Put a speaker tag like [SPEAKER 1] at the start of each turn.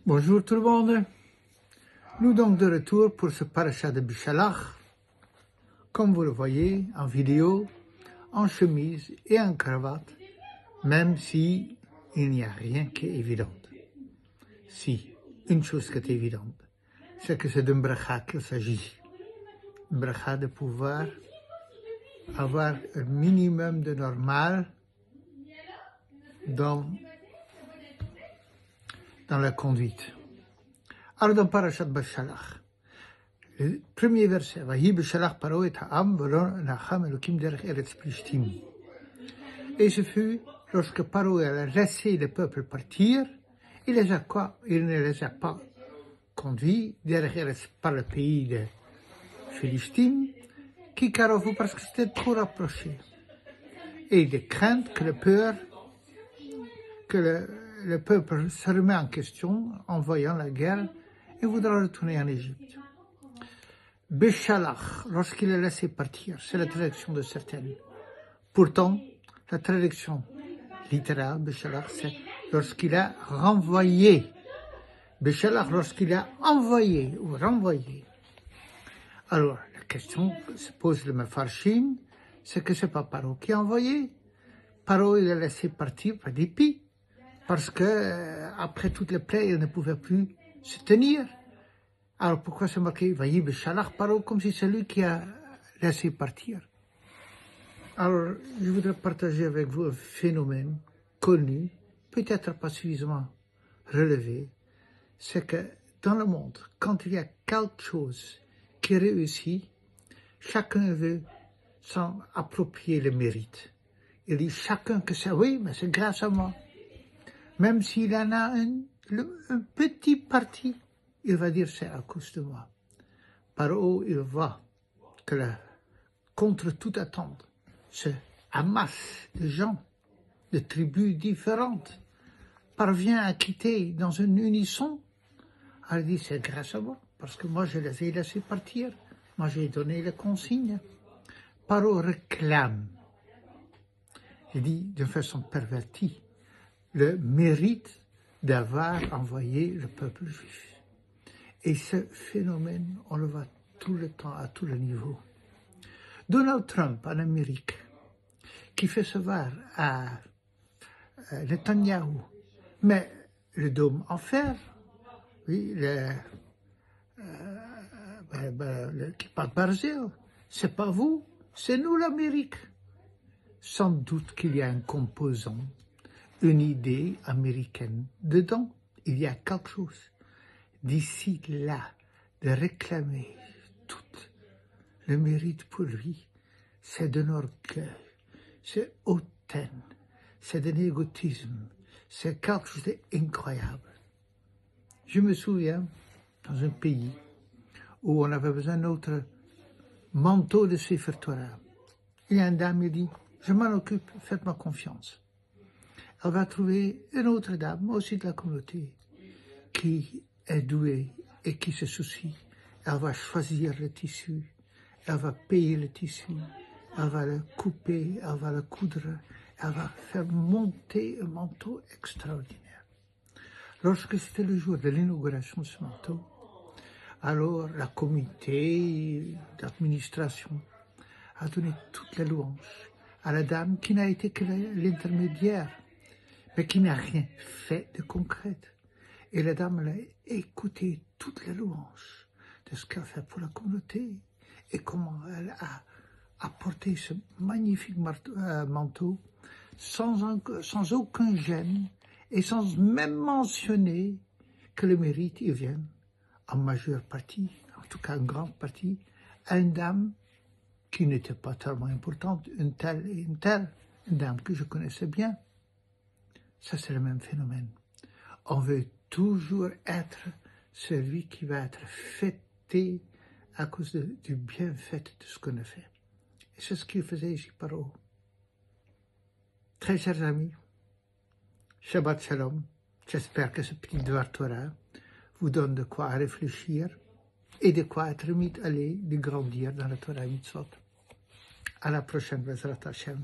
[SPEAKER 1] Bonjour tout le monde. Nous donc de retour pour ce parasha de Bishalach. Comme vous le voyez en vidéo, en chemise et en cravate, même si il n'y a rien qui est évident. Si, une chose qui est évidente, c'est que c'est d'un bracha qu'il s'agit. Un bracha de pouvoir avoir un minimum de normal dans la conduite. Alors dans Parashat Bishalach, le premier verset, Vahi Bishalach paro et ha'am v'lo nacham elokim derech eretz plishtim. Et ce fut lorsque Paro a laissé le peuple partir, il ne les a pas conduits derech eretz par le pays de Philistim, qui carofu parce que c'était trop rapproché. Et de crainte que le peuple se remet en question en voyant la guerre et voudra retourner en Égypte. Bishalach, lorsqu'il est laissé partir, c'est la traduction de certaines. Pourtant, la traduction littérale, Bishalach, c'est lorsqu'il a renvoyé. Bishalach, lorsqu'il a envoyé ou renvoyé. Alors, la question que se pose le Mefarshim, c'est que c'est pas Paro qui a envoyé. Paro, il a laissé partir par dépit, parce que après toutes les plaies, il ne pouvait plus se tenir. Alors pourquoi c'est marqué Vayi Bishalach Paro comme si c'est lui qui a laissé partir? Alors, je voudrais partager avec vous un phénomène connu, peut-être pas suffisamment relevé, c'est que dans le monde, quand il y a quelque chose qui réussit, chacun veut s'en approprier le mérite. Il dit chacun que c'est, oui, mais c'est grâce à moi. Même s'il en a un petit parti, il va dire c'est à cause de moi. Paro, il voit que contre toute attente, ce amasse de gens, de tribus différentes, parvient à quitter dans une unisson. Alors il dit c'est grâce à moi, parce que moi je les ai laissés partir, moi j'ai donné les consignes. Paro réclame, il dit d'une façon pervertie, le mérite d'avoir envoyé le peuple juif. Et ce phénomène, on le voit tout le temps, à tous les niveaux. Donald Trump, en Amérique, qui fait savoir à Netanyahu, mais le dôme en fer, oui, le Kippat Barzel, c'est pas vous, c'est nous l'Amérique. Sans doute qu'il y a un composant, une idée américaine dedans. Il y a quelque chose. D'ici là, de réclamer tout le mérite pour lui, c'est d'un orgueil, c'est hautaine, c'est d'un égotisme, c'est quelque chose d'incroyable. Je me souviens, dans un pays où on avait besoin d'un autre manteau de Sefer Torah, il y a une dame qui dit, je m'en occupe, faites-moi confiance. Elle va trouver une autre dame, aussi de la communauté, qui est douée et qui se soucie. Elle va choisir le tissu, elle va payer le tissu, elle va le couper, elle va le coudre, elle va faire monter un manteau extraordinaire. Lorsque c'était le jour de l'inauguration de ce manteau, alors la comité d'administration a donné toutes les louanges à la dame qui n'a été que l'intermédiaire, mais qui n'a rien fait de concret. Et la dame a écouté toutes les louanges de ce qu'elle fait pour la communauté et comment elle a apporté ce magnifique manteau sans aucun gêne et sans même mentionner que le mérite y vient en majeure partie, en tout cas en grande partie, à une dame qui n'était pas tellement importante, une telle et une telle, une dame que je connaissais bien. Ça, c'est le même phénomène. On veut toujours être celui qui va être fêté à cause du bienfait de ce qu'on a fait. Et c'est ce qu'il faisait ici Paro. Très chers amis, Shabbat Shalom. J'espère que ce petit Dvar Torah vous donne de quoi réfléchir et de quoi être mis à l'aise, de grandir dans la Torah Mitzvot. À la prochaine, Bezrat Hashem.